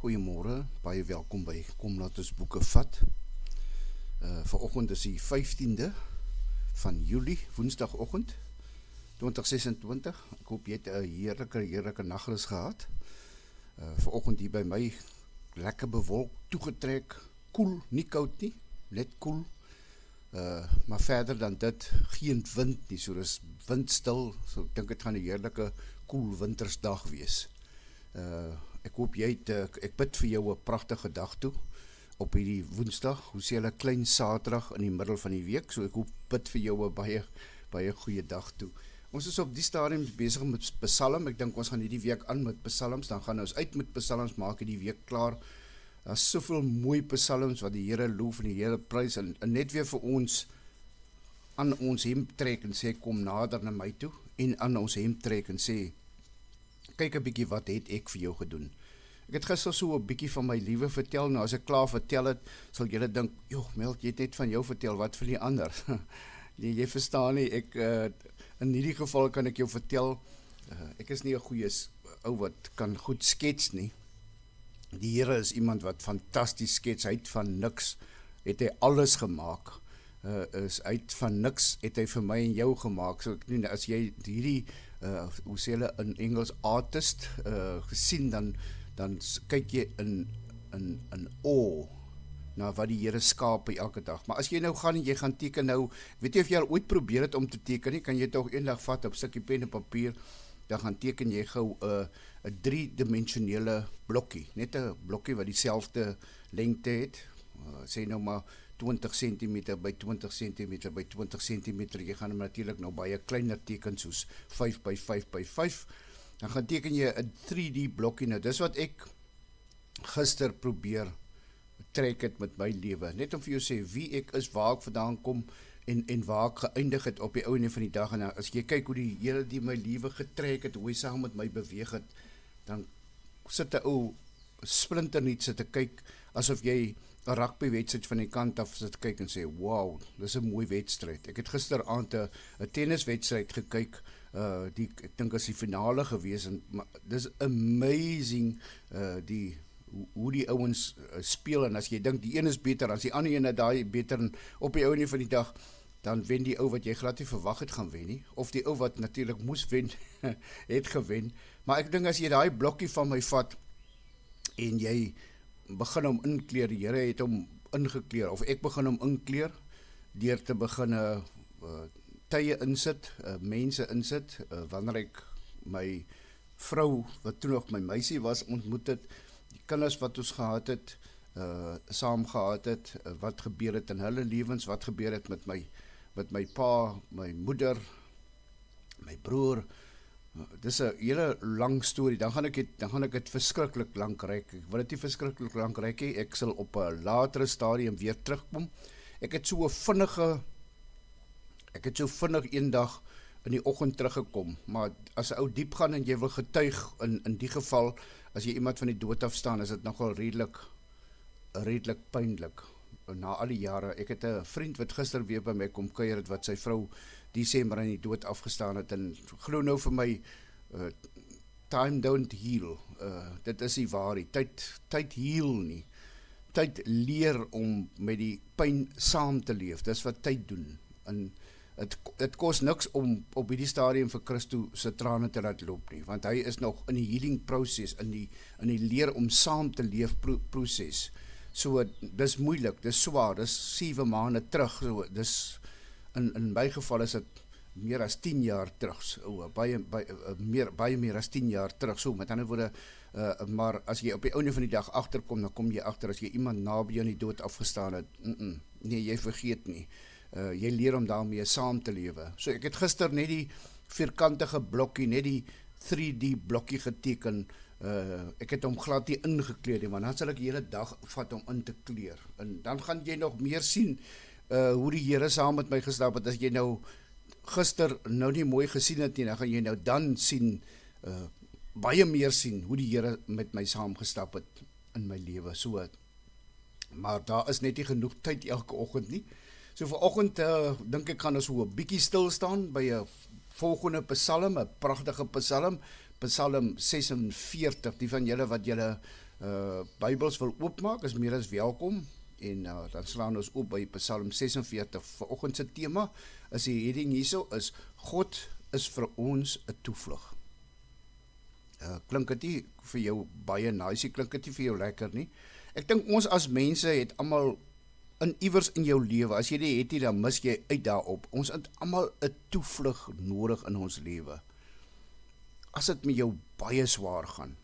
Goeiemôre, baie welkom by Kom Laat Ons Boeke Vat. Vanoggend is die 15de van Julie, woensdagoggend 2026. Ek hoop jy het 'n heerlike nagrus gehad. Vanoggend hier by my lekker bewolk, toegetrek, koel, nie koud nie, net koel. Maar verder dan dit, geen wind nie, so dis windstil, so ek dink dit gaan 'n heerlike koel wintersdag wees. Ek hoop jy het, ek bid vir jou 'n pragtige dag toe, op hierdie woensdag, hoe sê hulle, klein Saterdag in die middel van die week, so ek hoop bid vir jou 'n baie goeie dag toe. Ons is op die stadium besig met Psalm, ek dink ons gaan hierdie week aan met psalms, dan gaan ons uit met psalms, maak hierdie week klaar. Daar is soveel mooi psalms wat die Here loof en die Here prys, en net weer vir ons aan ons hem trek en sê, kom nader na my toe, en aan ons hem trek en sê, kyk 'n bietjie wat het ek vir jou gedoen. Ek het gister so 'n bietjie van my liewe vertel, nou as ek klaar vertel het, sal julle dink, joh, Meld, jy het net van jou vertel, wat vir die ander? Nee, jy verstaan nie, in hierdie geval kan ek jou vertel, ek is nie 'n goeie ou wat kan goed skets nie. Die Here is iemand wat fantasties skets, uit van niks het hy alles gemaak. Uit van niks het hy vir my en jou gemaak, so ek nie, as jy hierdie, hoe sê hulle in Engels, artist, gesien, dan kyk jy in awe na wat die Here skaap elke dag. Maar as jy nou gaan en jy gaan teken nou, weet jy of jy al ooit probeer het om te teken nie, kan jy toch eendag vat op stukkie pen en papier, dan gaan teken jy gou 'n driedimensionele blokkie, net 'n blokkie wat dieselfde lengte het, sê nou maar 20 cm by 20 cm by 20 cm, jy gaan natuurlik nou baie kleiner teken soos 5 by 5 by 5, dan gaan teken jy 'n 3D blokkie. Nou dis wat ek gister probeer trek het met my lewe, net om vir jou sê wie ek is, waar ek vandaan kom en waar ek geëindig het op die einde van die dag. En as jy kyk hoe die Here die my lewe getrek het, hoe hy saam met my beweeg het, dan sit 'n ou splinternuut sit te kyk, asof jy 'n rugbywedstryd van die kant af sit kyk en sê, wow, dis 'n mooi wedstryd. Ek het gisteraand 'n tenniswedstryd gekyk, ek dink is die finale gewees, en dis amazing, hoe die ouens speel, en as jy dink die een is beter, as die ander ene daai beter, en op die ouene van die dag, dan wen die ou wat jy glad nie verwag het gaan wen nie, of die ou wat natuurlik moes wen, het gewen. Maar ek dink as jy daai blokkie van my vat, en jy begin hom inkleer, die Here het hom ingekleer, of ek begin hom inkleer, deur te begin tye insit, mense insit, wanneer ek my vrou, wat toe nog my meisie was, ontmoet het, die kinders wat ons gehad het, saam gehad het, wat gebeur het in hulle lewens, wat gebeur het met my pa, my moeder, my broer. Dis 'n hele lang storie, dan gaan ek het verskriklik lank reik. Ek wil dit nie verskriklik lank reik nie, ek sal op 'n latere stadium weer terugkom. Ek het so vinnig eendag in die oggend teruggekom, maar as 'n ou diep gaan en jy wil getuig, in die geval, as jy iemand van die dood afstaan, is dit nogal redelik pynlik, na al die jare. Ek het 'n vriend wat gister weer by my kom kuier het, wat sy vrou Desember in die dood afgestaan het, en glo nou vir my, time don't heal, dit is nie waar nie, tyd heal nie, tyd leer om met die pyn saam te leef, dis wat tyd doen, en het kos niks om op hierdie stadium vir Christo se trane te laat loop nie, want hy is nog in die healing proses, in die leer om saam te leef proses. So, dis moeilik, dis swaar, dis 7 maande terug, so, dis, in my geval is dit meer as 10 jaar terug, so, baie meer as 10 jaar terug, so, met ander woorde, maar as jy op die einde van die dag agterkom, dan kom jy agter, as jy iemand naby aan die dood afgestaan het, nee, jy vergeet nie, jy leer om daarmee saam te lewe. So, ek het gister net die vierkantige blokkie, net die 3D blokkie geteken, ek het hom glad nie ingekleed nie, want dan sal ek die hele dag vat om in te kleer, en dan gaan jy nog meer sien, hoe die Here saam met my gestap het. As jy nou gister nou nie mooi gesien het nie, dan gaan jy nou dan sien, baie meer sien, hoe die Here met my saam gestap het in my lewe, so, maar daar is net nie genoeg tyd elke oggend nie. So vanoggend, dink ek gaan ons so 'n bietjie stil staan by 'n volgende psalm, 'n pragtige psalm, Psalm 46, die van julle wat julle Bybels wil oopmaak, is meer as welkom. En dan slaan ons op by Psalm 46. Vanoggend se tema is die heading hierso is God is vir ons 'n toevlug. Klink dit nie vir jou baie nice, klink dit nie vir jou lekker nie. Ek dink ons as mense het almal in iewers in jou lewe, as jy dit het nie, dan mis jy uit daarop. Ons het almal 'n toevlug nodig in ons lewe. As dit met jou baie swaar gaan,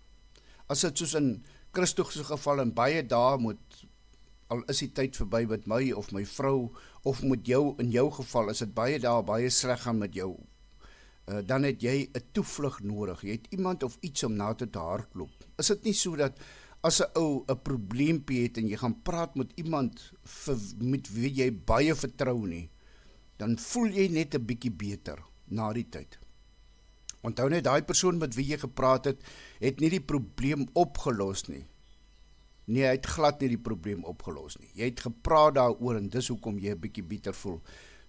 as dit soos in Christus se geval in baie dae moet, al is die tyd verby met my of my vrou, of met jou, in jou geval, as dit baie dae baie sleg gaan met jou, dan het jy 'n toevlug nodig. Jy het iemand of iets om na te hardloop. Is dit nie so dat as 'n ou 'n probleempie het en jy gaan praat met iemand met wie jy baie vertrou nie, dan voel jy net 'n bietjie beter na die tyd. Onthou net, daai persoon met wie jy gepraat het nie die probleem opgelos nie. Nee, hy het glad nie die probleem opgelos nie. Jy het gepraat daaroor en dis hoekom jy 'n bietjie beter voel.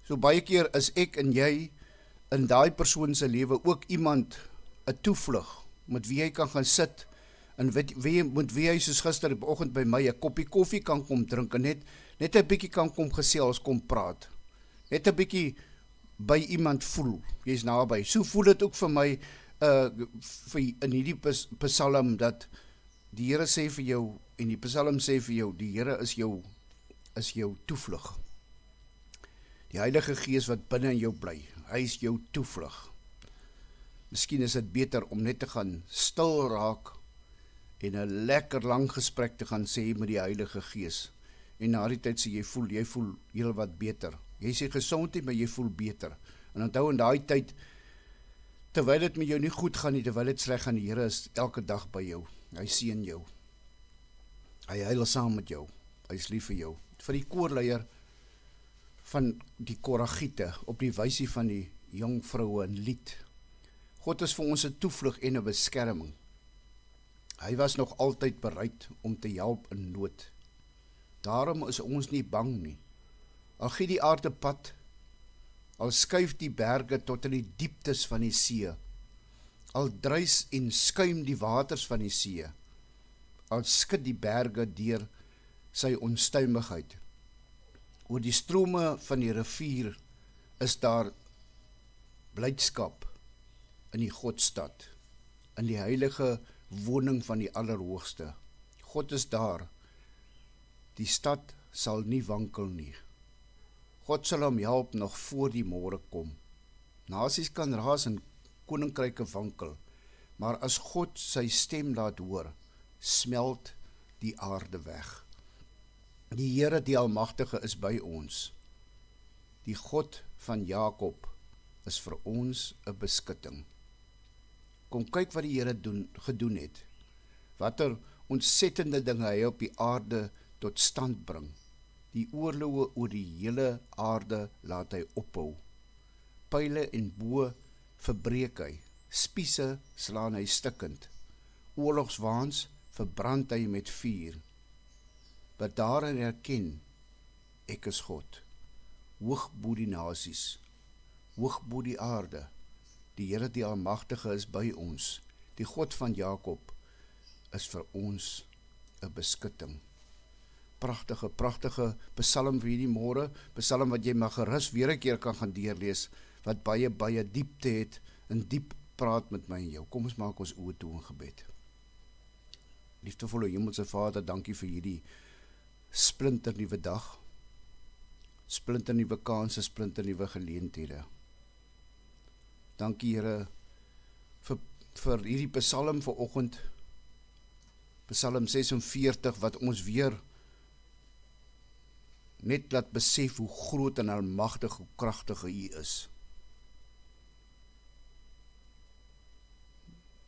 So baie keer is ek en jy in daai persoon se lewe ook iemand 'n toevlug met wie jy kan gaan sit en met wie jy soos gister op oggend by my 'n koppie koffie kan kom drink en net 'n bietjie kan kom gesels, kom praat. Net 'n bietjie by iemand voel. Jy's naby. So voel dit ook vir my in hierdie Psalm dat die Here sê vir jou en die Psalm sê vir jou, die Here is jou toevlug. Die Heilige Gees wat binne in jou bly, hy is jou toevlug. Miskien is dit beter om net te gaan stil raak en 'n lekker lang gesprek te gaan sê met die Heilige Gees. En na die tyd sê jy voel heel wat beter. Jy sê gesond nie, maar jy voel beter. En onthou in daai tyd, terwyl dit met jou nie goed gaan nie, terwyl dit sleg gaan, die Here is elke dag by jou. Hy seën jou. Hy huil saam met jou. Hy is lief vir jou. Vir die koorleier van die Koragiete op die wysie van die jong vroue in lied. God is vir ons 'n toevlug en 'n beskerming. Hy was nog altyd bereid om te help in nood. Daarom is ons nie bang nie. Al gee die aarde pad, al skuif die berge tot in die dieptes van die see, al druis en skuim die waters van die see, al skud die berge deur sy onstuimigheid. Oor die strome van die rivier is daar blydskap in die Godstad, in die heilige woning van die Allerhoogste. God is daar. Die stad sal nie wankel nie. God sal hom help nog voor die môre kom. Nasies kan raas en koninkryke wankel, maar as God sy stem laat hoor, smelt die aarde weg. Die Here die Almagtige is by ons. Die God van Jakob is vir ons 'n beskutting. Kom kyk wat die Here gedoen het. Watter ontsettende dinge hy op die aarde tot stand bring. Die oorloë oor die hele aarde laat hy ophou. Pyle en boë verbreek hy. Spiese slaan hy stikkend. Oorlogswaans verbrand hy met vuur. Bedaar en erken, ek is God. Hoog bo die nasies, hoog bo die aarde. Die Here die Almagtige is by ons. Die God van Jakob is vir ons 'n beskutting. Pragtige Psalm vir hierdie môre, Psalm wat jy maar gerus weer 'n keer kan gaan deurlees, wat baie diepte het en diep praat met my en jou. Kom ons maak ons oë toe in gebed. Liefdevolle Hemelse Vader, dankie vir hierdie splinternuwe dag, splinternuwe kanse, splinternuwe geleenthede. Dankie Here vir hierdie Psalm vanoggend, Psalm 46, wat ons weer net laat besef hoe groot en almagtig, hoe kragtig U is.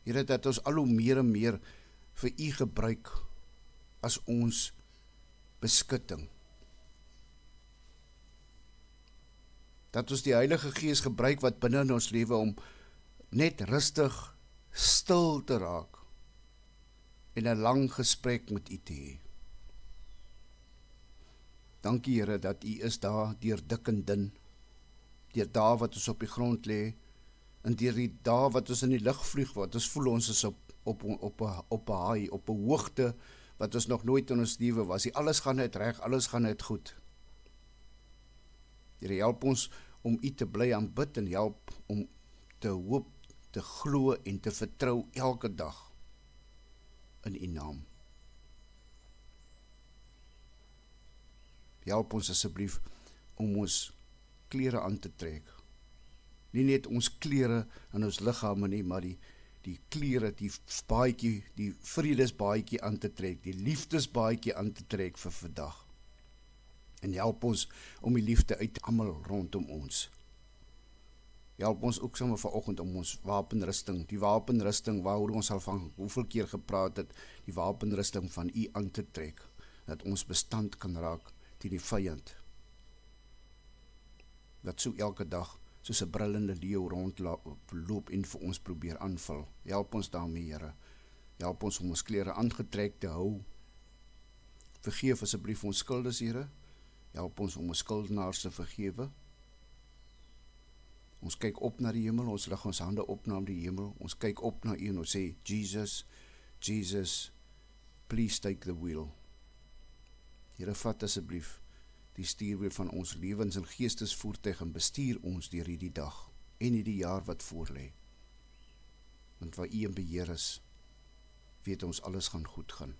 Here, dat ons al hoe meer en meer vir U gebruik as ons beskutting. Dat ons die Heilige Gees gebruik wat binne in ons lewe om net rustig, stil te raak en 'n lang gesprek met U te hê. Dankie Here dat U is daar deur dik en dun, deur dae wat ons op die grond lê, en deur die dae wat ons in die lug vlieg, wat ons voel ons is op op 'n haai, op 'n hoogte wat ons nog nooit in ons lewe was. Alles gaan net reg, alles gaan net goed. Here, help ons om U te bly aanbid en help om te hoop, te glo en te vertrou elke dag in U naam. Help ons asseblief om ons klere aan te trek. Nie net ons klere in ons liggame nie, maar die klere, die baadjie, die vredesbaadjie aan te trek, die liefdesbaadjie aan te trek vir vandag. En help ons om die liefde uit almal rondom ons. Help ons ook sommer vanoggend om ons wapenrusting, die wapenrusting waaroor ons al van hoeveel keer gepraat het, die wapenrusting van U aan te trek, dat ons bestand kan raak teen die vyand. Dat so elke dag soos 'n brullende leeu rondloop en vir ons probeer aanval. Help ons daarmee, Here. Help ons om ons klere aangetrek te hou. Vergeef asseblief ons skuldes, Here. Help ons om ons skuldenaars te vergewe. Ons kyk op na die hemel, ons lig ons hande op na die hemel. Ons kyk op na U en ons sê, Jesus, Jesus, please take the wheel. Here, vat asseblief die stuurwiel van ons lewens en geestesvoertuig en bestuur ons deur hierdie dag en hierdie jaar wat voorlê. Want waar U in beheer is, weet ons alles gaan goed gaan.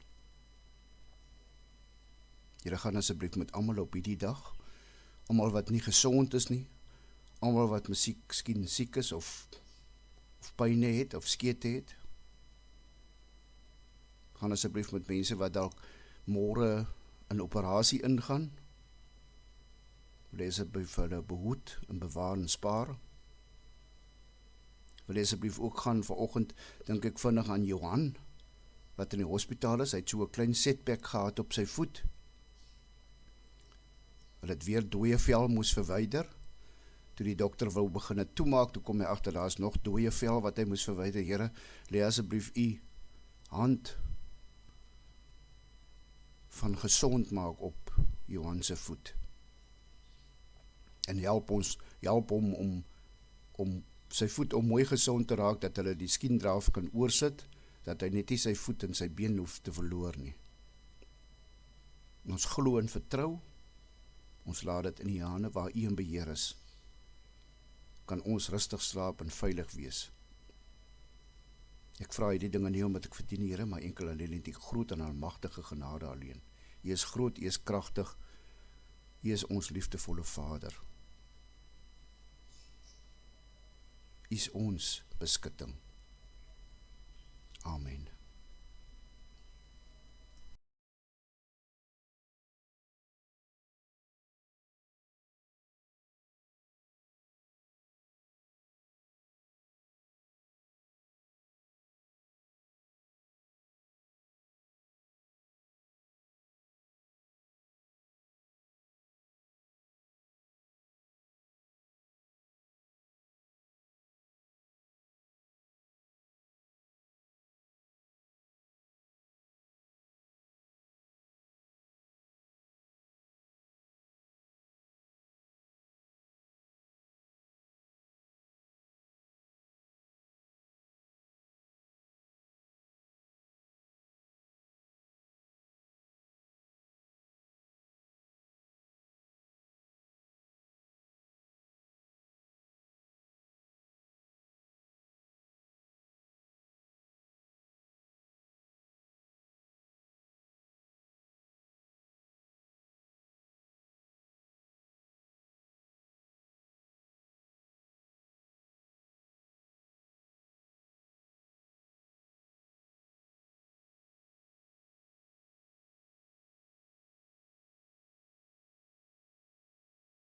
Here, gaan asseblief met almal op hierdie dag, almal wat nie gesond is nie, almal wat miskien siek is of pyne het of skete het. Gaan asseblief met mense wat dalk môre in operasie ingaan. Wil asseblief hulle behoed en bewaar en spaar. Wil asseblief ook gaan vanoggend, dink ek vinnig aan Johan, wat in die hospitaal is. Hy het so 'n klein setback gehad op sy voet. Hulle het weer dooie vel moes verwyder. Toe die dokter wou begin toemaak, toe kom hy agter daar is nog dooie vel wat hy moes verwyder. Here, lê asseblief U hand van gesond maak op Johan se voet. En help hom om sy voet om mooi gesond te raak, dat hulle die skiendraaf kan oorsit, dat hy net nie sy voet en sy been hoef te verloor nie. Ons glo en vertrou, ons laat dit in U hande waar U in beheer is. Kan ons rustig slaap en veilig wees. Ek vra hierdie dinge nie omdat ek verdien, Here, maar enkel alleen die groot en almagtige genade alleen. U is groot, U is kragtig, U is ons liefdevolle Vader. U is ons beskutting. Amen.